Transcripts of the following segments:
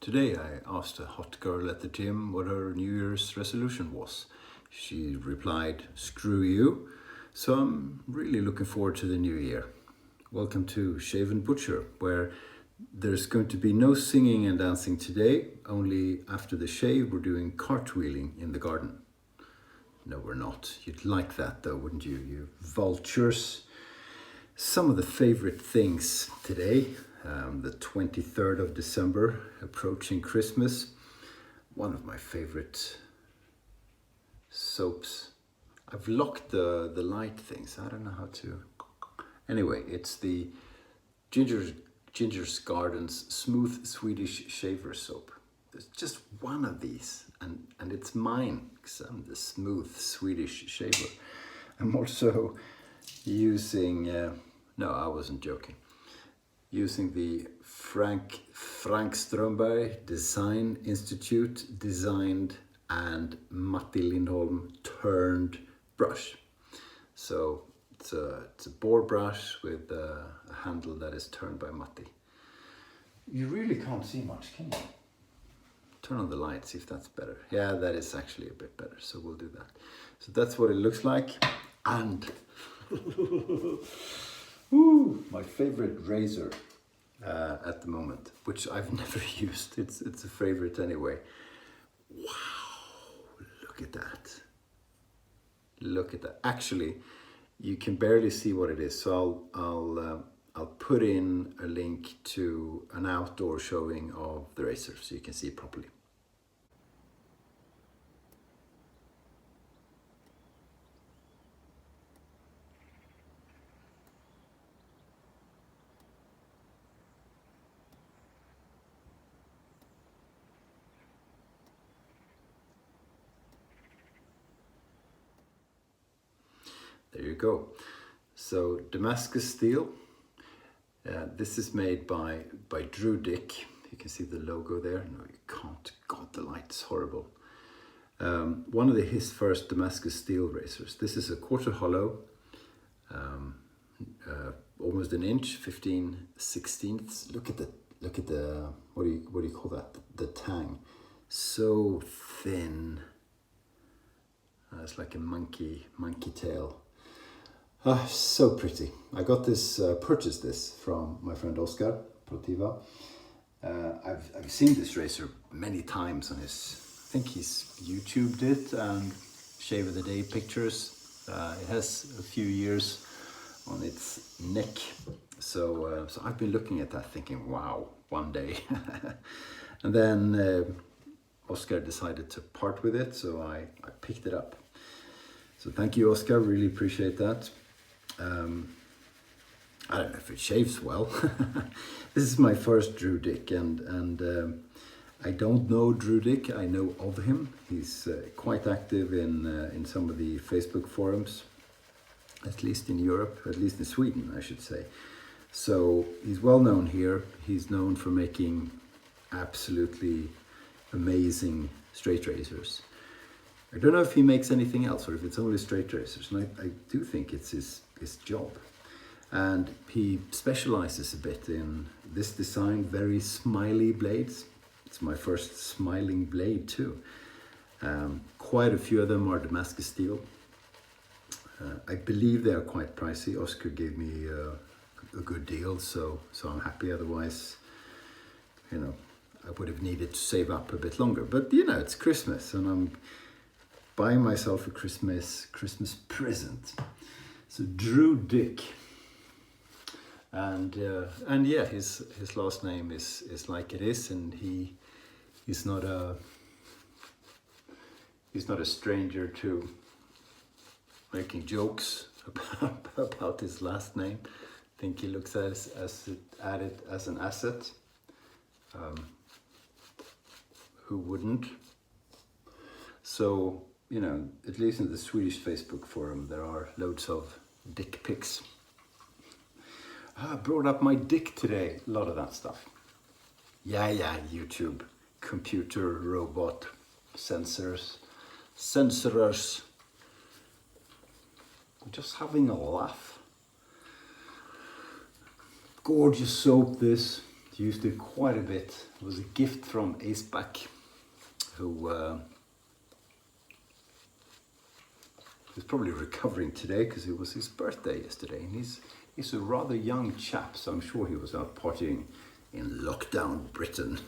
Today I asked a hot girl at the gym what her New Year's resolution was. She replied, "Screw you." So I'm really looking forward to the new year. Welcome to Shave&Butcher, where there's going to be no singing and dancing today. Only after the shave we're doing cartwheeling in the garden. No, we're not. You'd like that though, wouldn't you? You vultures. Some of the favorite things today, the 23rd of December, approaching Christmas. One of my favorite soaps. I've locked the light things. I don't know how to. Anyway, it's the Ginger's Garden's Smooth Swedish Shaver Soap. There's just one of these, and it's mine, because I'm the smooth Swedish shaver. I'm also using, no, I wasn't joking, using the Frank Strömberg Design Institute designed and Matti Lindholm turned brush. So it's a boar brush with a handle that is turned by Matti. You really can't see much, can you? Turn on the light, see if that's better. Yeah, that is actually a bit better, so we'll do that. So that's what it looks like. And my favorite razor at the moment, which I've never used. It's a favorite anyway. Wow, look at that. Look at that. Actually, you can barely see what it is, so I'll put in a link to an outdoor showing of the razor so you can see it properly. There you go. So Damascus steel. This is made by Drew Dick. You can see the logo there. No, you can't. God, the light's horrible. One of his first Damascus steel razors. This is a quarter hollow, almost an inch, 15/16. Look at the what do you call that? The tang. So thin. It's like a monkey tail. So pretty. I got this, purchased this from my friend Oscar Protiva. I've seen this razor many times on his, I think he's YouTubed it, and Shave of the Day pictures. It has a few years on its neck. So I've been looking at that thinking, wow, one day. And then Oscar decided to part with it, so I picked it up. So thank you, Oscar, really appreciate that. I don't know if it shaves well. This is my first Drew Dick, and I don't know Drew Dick. I know of him. He's quite active in some of the Facebook forums, at least in Europe, at least in Sweden, I should say. So he's well known here. He's known for making absolutely amazing straight razors. I don't know if he makes anything else or if it's only straight razors, and I do think it's his job. And he specializes a bit in this design, very smiley blades. It's my first smiling blade too. Quite a few of them are Damascus steel. I believe they are quite pricey. Oscar gave me a good deal, so I'm happy. Otherwise, you know, I would have needed to save up a bit longer. But you know, it's Christmas, and I'm buying myself a Christmas present. So Drew Dick, and yeah, his last name is like it is, and he's not a stranger to making jokes about his last name. I think he looks at it as an asset. Who wouldn't? So, you know, at least in the Swedish Facebook forum, there are loads of dick pics. I brought up my dick today, a lot of that stuff. Yeah, YouTube, computer, robot, sensors. I'm just having a laugh. Gorgeous soap this. Used it quite a bit. It was a gift from Aceback, who is probably recovering today because it was his birthday yesterday, and he's a rather young chap, so I'm sure he was out partying in lockdown Britain.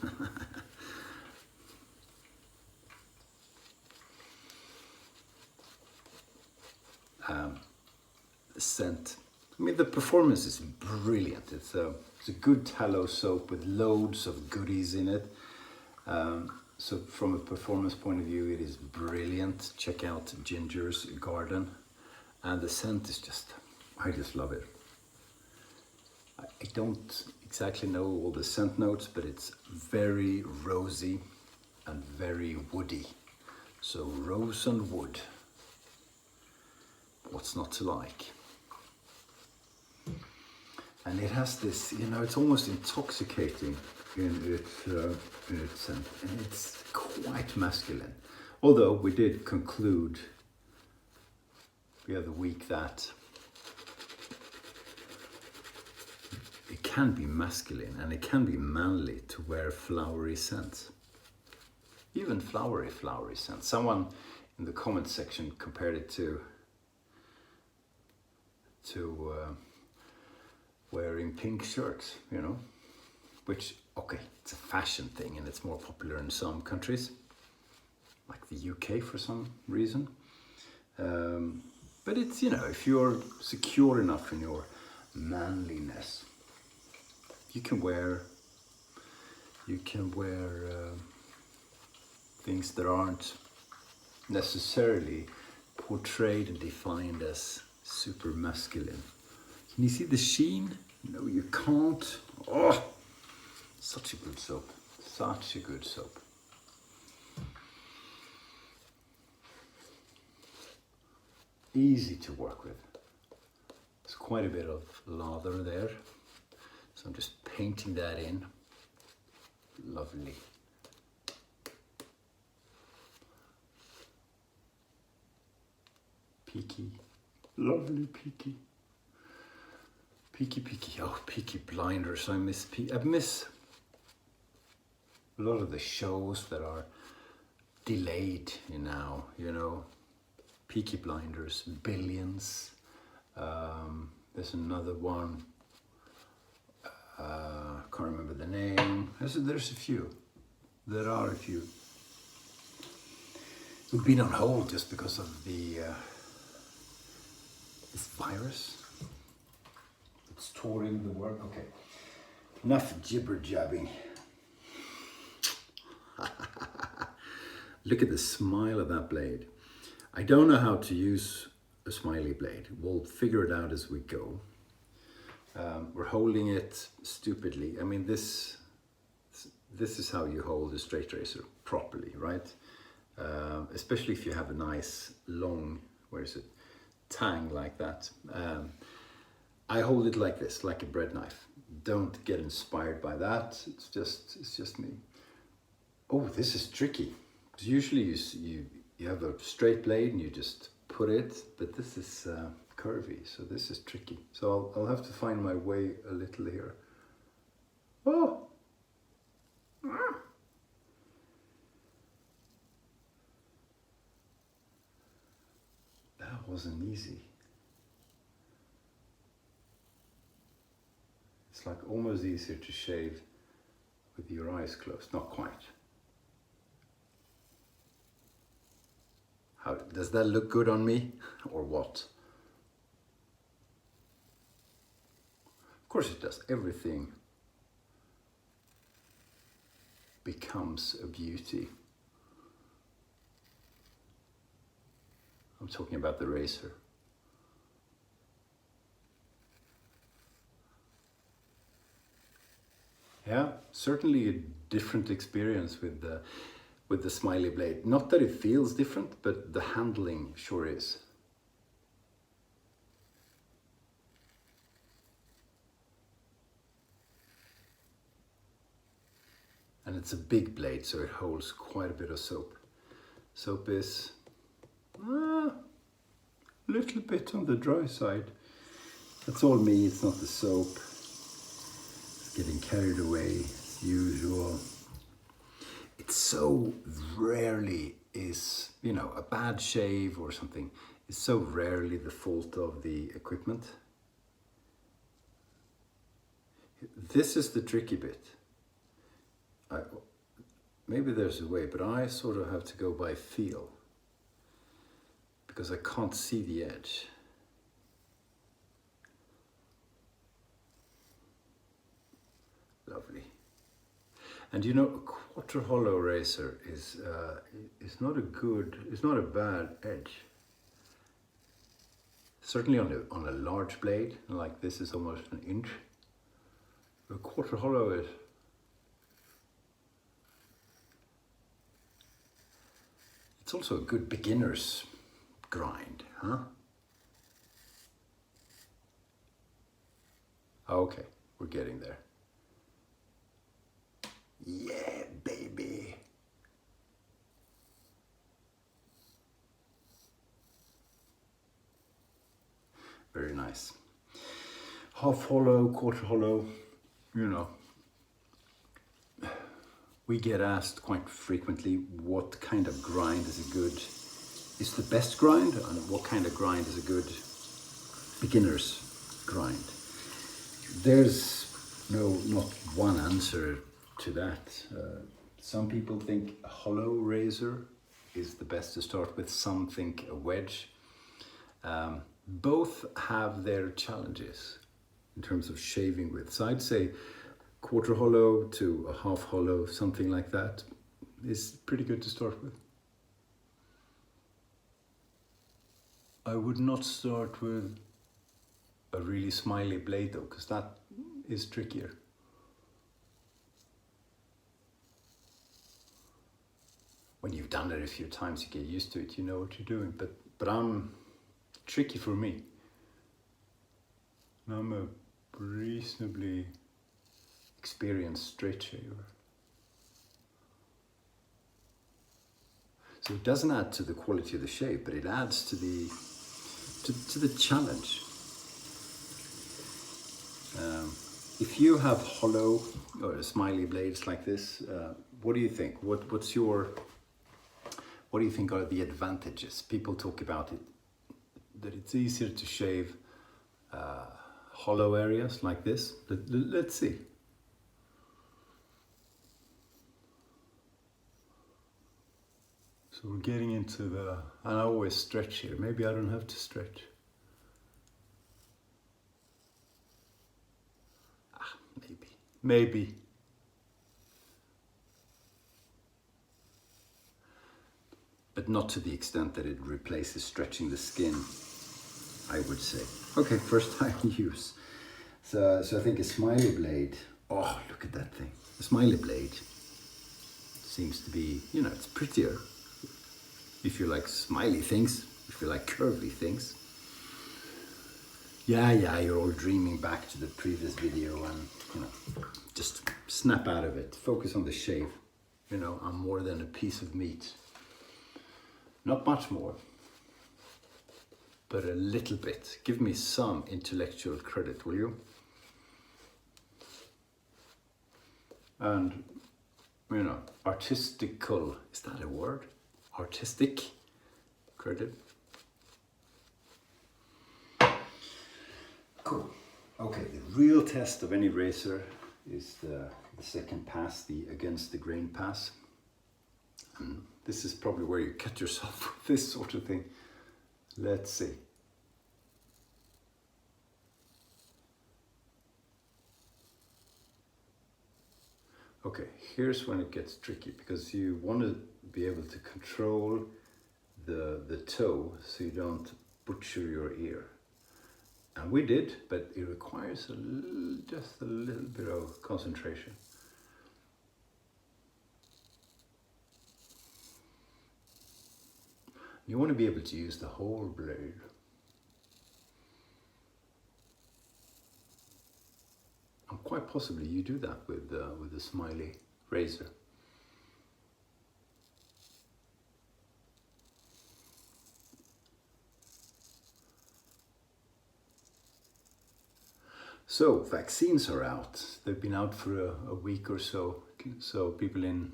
The scent. I mean, the performance is brilliant. It's a good tallow soap with loads of goodies in it. So from a performance point of view, it is brilliant. Check out Ginger's Garden. And the scent is just, I just love it. I don't exactly know all the scent notes, but it's very rosy and very woody. So rose and wood. What's not to like? And it has this, you know, it's almost intoxicating in its scent, and it's quite masculine. Although we did conclude the other week that it can be masculine and it can be manly to wear flowery scents. Even flowery scents. Someone in the comment section compared it to wearing pink shirts, you know, which, okay, it's a fashion thing and it's more popular in some countries, like the UK for some reason. But it's, you know, if you're secure enough in your manliness, you can wear things that aren't necessarily portrayed and defined as super masculine. Can you see the sheen? No, you can't. Oh, such a good soap. Such a good soap. Easy to work with. There's quite a bit of lather there. So I'm just painting that in. Lovely. Peaky. Lovely peaky. Peaky. Oh, Peaky Blinders. I miss a lot of the shows that are delayed now, you know. Peaky Blinders, Billions. There's another one. Can't remember the name. There's a few. There are a few. We've been on hold just because of this virus. It's touring the world. Okay, enough jibber jabbing. Look at the smile of that blade. I don't know how to use a smiley blade. We'll figure it out as we go. We're holding it stupidly. I mean, this is how you hold a straight razor properly, right? Especially if you have a nice long, tang like that. I hold it like this, like a bread knife. Don't get inspired by that. It's just me. Oh, this is tricky. Usually you have a straight blade and you just put it, but this is curvy, so this is tricky. So I'll have to find my way a little here. Oh! That wasn't easy. It's like almost easier to shave with your eyes closed. Not quite. How does that look good on me, or what? Of course it does. Everything becomes a beauty. I'm talking about the razor. Yeah, certainly a different experience with the smiley blade. Not that it feels different, but the handling sure is. And it's a big blade, so it holds quite a bit of soap. Soap is a little bit on the dry side. That's all me, it's not the soap. It's getting carried away as usual. It so rarely is, you know, a bad shave or something is so rarely the fault of the equipment. This is the tricky bit. Maybe there's a way, but I sort of have to go by feel because I can't see the edge. Lovely. And you know, a quarter hollow razor is not a bad edge. Certainly on a large blade, like this is almost an inch. A quarter hollow is. It's also a good beginner's grind, huh? Okay, we're getting there. Yeah, baby. Very nice. Half hollow, quarter hollow, you know. We get asked quite frequently what kind of grind is the best grind, and what kind of grind is a good beginner's grind. There's not one answer to that. Some people think a hollow razor is the best to start with, some think a wedge. Both have their challenges in terms of shaving width. So I'd say quarter hollow to a half hollow, something like that, is pretty good to start with. I would not start with a really smiley blade though, because that is trickier. When you've done it a few times, you get used to it, you know what you're doing, but I'm tricky for me. I'm a reasonably experienced straight shaver. So it doesn't add to the quality of the shave, but it adds to the challenge. If you have hollow or smiley blades like this, what do you think? What do you think are the advantages? People talk about it, that it's easier to shave hollow areas like this. Let's see. So we're getting into and I always stretch here. Maybe I don't have to stretch. Maybe. But not to the extent that it replaces stretching the skin, I would say. Okay, first time use. So I think a smiley blade, oh, look at that thing. A smiley blade seems to be, you know, it's prettier. If you like smiley things, if you like curvy things. Yeah, you're all dreaming back to the previous video and, you know, just snap out of it. Focus on the shave. You know, I'm more than a piece of meat. Not much more, but a little bit. Give me some intellectual credit, will you? And, you know, artistical, is that a word? Artistic credit. Cool. Okay, the real test of any razor is the second pass, the against the grain pass. And this is probably where you cut yourself with this sort of thing. Let's see. Okay, here's when it gets tricky, because you want to be able to control the toe so you don't butcher your ear. And we did, but it requires just a little bit of concentration. You want to be able to use the whole blade. And quite possibly you do that with the smiley razor. So vaccines are out. They've been out for a week or so. So people in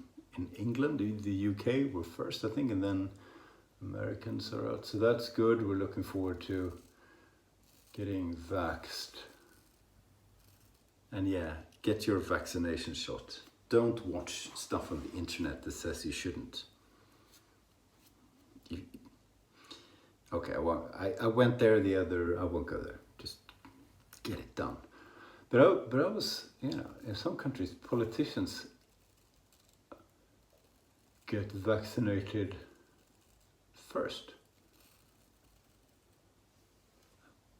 England, the UK were first, I think, and then Americans are out. So that's good. We're looking forward to getting vaxxed. And yeah, get your vaccination shot. Don't watch stuff on the internet that says you shouldn't. Okay, well, I went there I won't go there. Just get it done. But I was, in some countries, politicians get vaccinated first.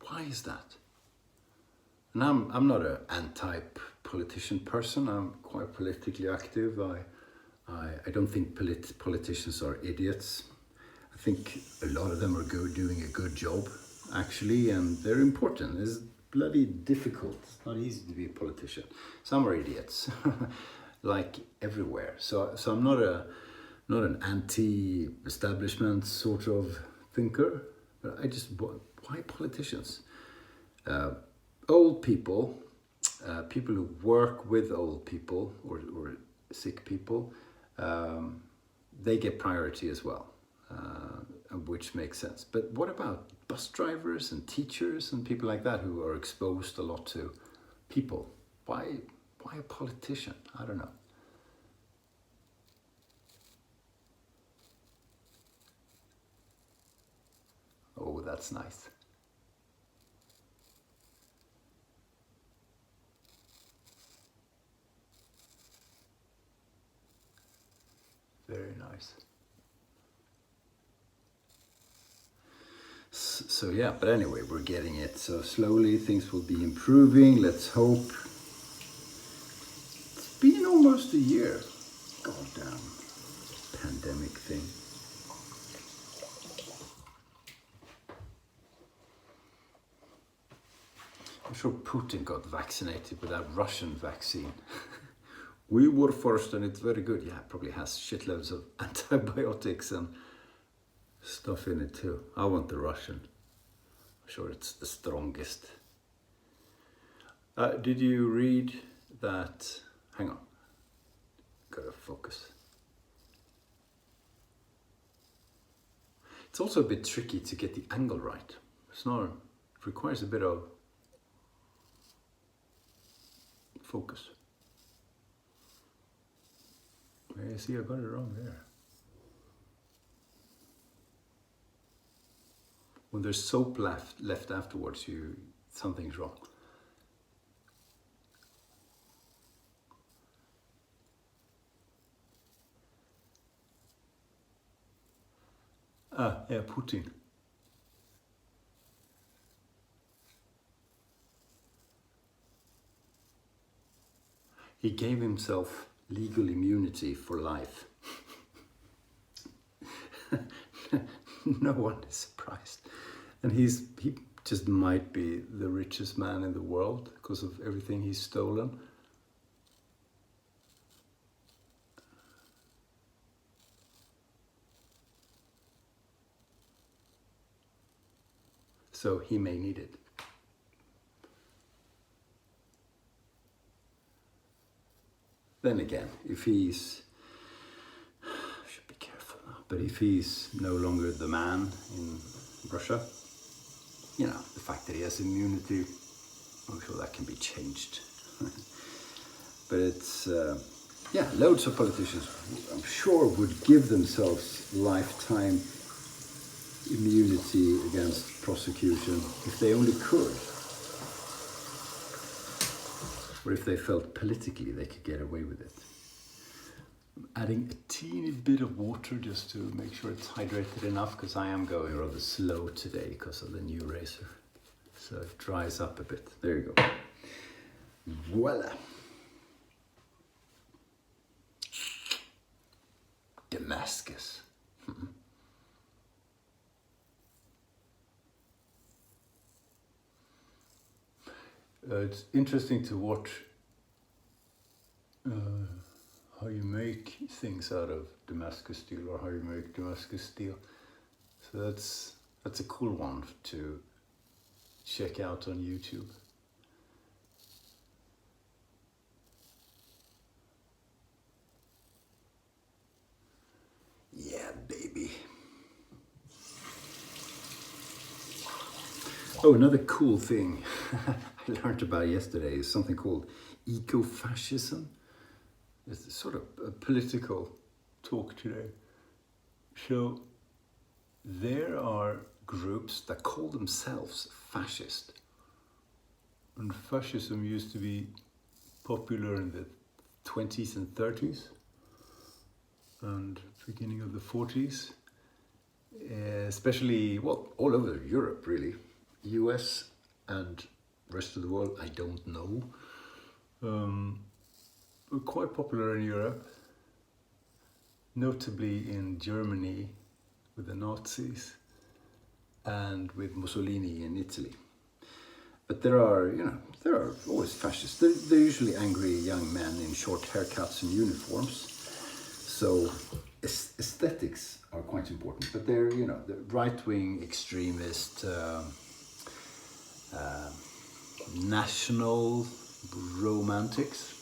Why is that? And I'm not an anti-politician person. I'm quite politically active. I don't think politicians are idiots. I think a lot of them are doing a good job, actually, and they're important. It's bloody difficult. It's not easy to be a politician. Some are idiots, like everywhere. So I'm not an anti-establishment sort of thinker. But why politicians? Old people, people who work with old people or sick people, they get priority as well. Which makes sense. But what about bus drivers and teachers and people like that who are exposed a lot to people? Why a politician? I don't know. Oh, that's nice. Very nice. So yeah, but anyway, we're getting it. So slowly things will be improving. Let's hope. It's been almost a year. Goddamn pandemic thing. I'm sure Putin got vaccinated with that Russian vaccine. We were first and it's very good. Yeah, it probably has shitloads of antibiotics and stuff in it too. I want the Russian. I'm sure it's the strongest. Did you read that? Hang on. Gotta focus. It's also a bit tricky to get the angle right. It requires a bit of focus. You see, I got it wrong there. When there's soap left afterwards, something's wrong. Yeah, Putin. He gave himself legal immunity for life. No one is surprised. And he just might be the richest man in the world because of everything he's stolen. So he may need it. Then again, if he's, I should be careful now, but if he's no longer the man in Russia, the fact that he has immunity, I'm sure that can be changed. But it's, loads of politicians, I'm sure, would give themselves lifetime immunity against prosecution if they only could. Or if they felt politically they could get away with it. I'm adding a teeny bit of water just to make sure it's hydrated enough, because I am going rather slow today because of the new razor. So it dries up a bit. There you go. Voila. Damascus. It's interesting to watch how you make things out of Damascus steel, or how you make Damascus steel. So that's a cool one to check out on YouTube. Oh, another cool thing I learned about yesterday is something called Eco-Fascism. It's sort of a political talk today. So there are groups that call themselves fascist. And fascism used to be popular in the 20s and 30s and beginning of the 40s. Especially, well, all over Europe really. US and rest of the world, I don't know. Were quite popular in Europe, notably in Germany with the Nazis and with Mussolini in Italy. But there are always fascists. They're usually angry young men in short haircuts and uniforms. So aesthetics are quite important, but they're, the right-wing extremist, national romantics,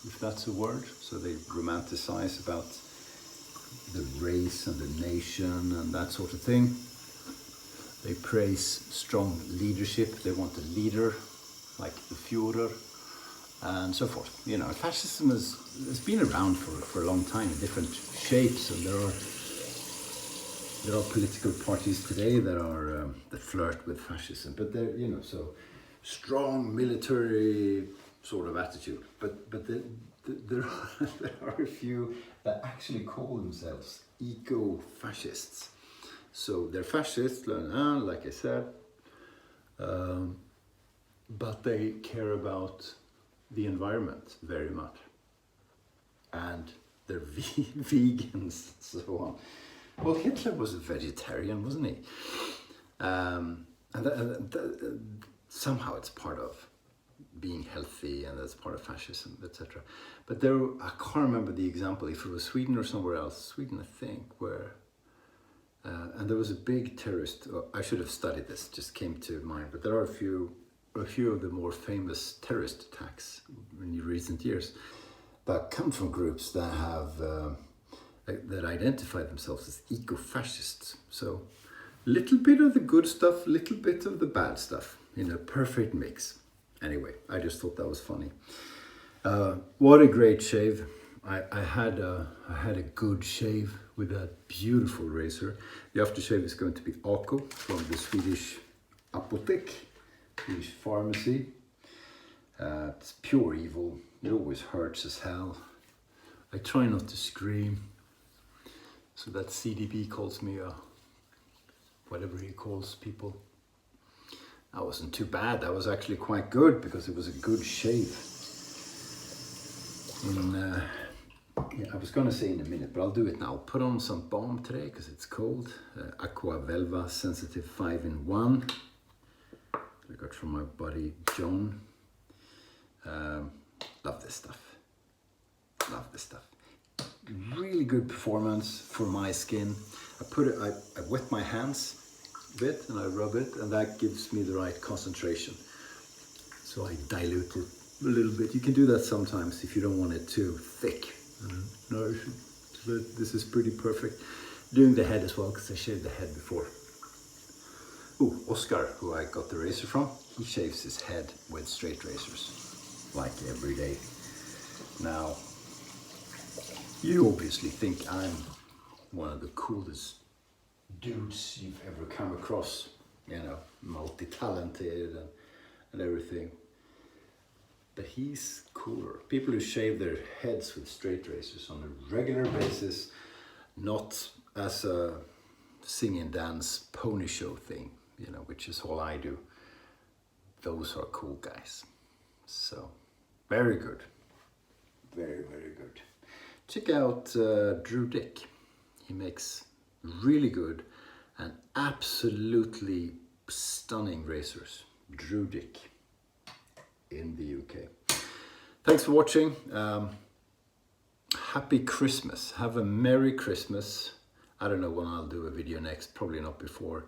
if that's a word. So they romanticize about the race and the nation and that sort of thing. They praise strong leadership. They want a leader, like the Führer, and so forth. Fascism has been around for a long time in different shapes, and there are political parties today that flirt with fascism, but they're so strong military sort of attitude. But there are a few that actually call themselves eco-fascists. So they're fascists, like I said, but they care about the environment very much, and they're vegans and so on. Well, Hitler was a vegetarian, wasn't he? And somehow it's part of being healthy, and that's part of fascism, etc. But I can't remember the example, if it was Sweden or somewhere else. Sweden, I think, where... and there was a big terrorist... I should have studied this, just came to mind. But there are a few of the more famous terrorist attacks in recent years that come from groups that have... that identify themselves as eco-fascists. So, little bit of the good stuff, little bit of the bad stuff, in a perfect mix. Anyway, I just thought that was funny. What a great shave! I had a good shave with that beautiful razor. The aftershave is going to be Ako from the Swedish apotek, Swedish pharmacy. It's pure evil. It always hurts as hell. I try not to scream. So that CDB calls me whatever he calls people. That wasn't too bad. That was actually quite good because it was a good shave. I was going to say in a minute, but I'll do it now. I'll put on some balm today because it's cold. Aqua Velva Sensitive 5-in-1. I got from my buddy John. Love this stuff. Love this stuff. Really good performance for my skin. I wet my hands a bit and I rub it, and that gives me the right concentration. So I dilute it a little bit. You can do that sometimes if you don't want it too thick. No, this is pretty perfect. Doing the head as well, because I shaved the head before. Ooh, Oscar, who I got the razor from, he shaves his head with straight razors, like every day. Now, you obviously think I'm one of the coolest dudes you've ever come across, multi-talented and everything. But he's cooler. People who shave their heads with straight razors on a regular basis, not as a sing and dance pony show thing, which is all I do. Those are cool guys. So, very good. Very, very good. Check out Drew Dick. He makes really good and absolutely stunning razors. Drew Dick in the UK. Thanks for watching. Happy Christmas. Have a Merry Christmas. I don't know when I'll do a video next. Probably not before,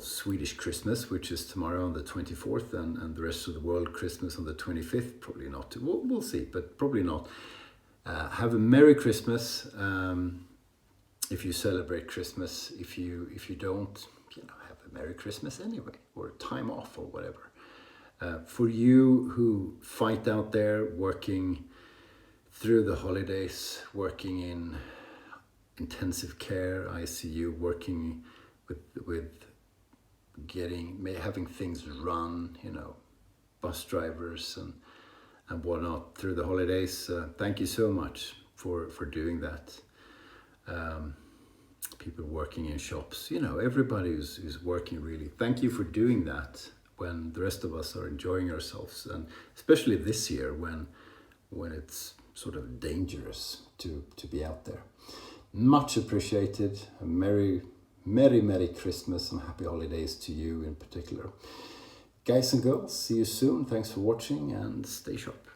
Swedish Christmas, which is tomorrow on the 24th, and the rest of the world Christmas on the 25th. Probably not. We'll see, but probably not. Have a Merry Christmas if you celebrate Christmas. If you don't, have a Merry Christmas anyway, or time off or whatever. For you who fight out there, working through the holidays, working in intensive care, ICU, working with having things run, bus drivers and whatnot through the holidays. Thank you so much for doing that. People working in shops, everybody who's working, really. Thank you for doing that when the rest of us are enjoying ourselves, and especially this year when it's sort of dangerous to be out there. Much appreciated. A Merry Christmas and happy holidays to you in particular. Guys and girls, see you soon. Thanks for watching and stay sharp.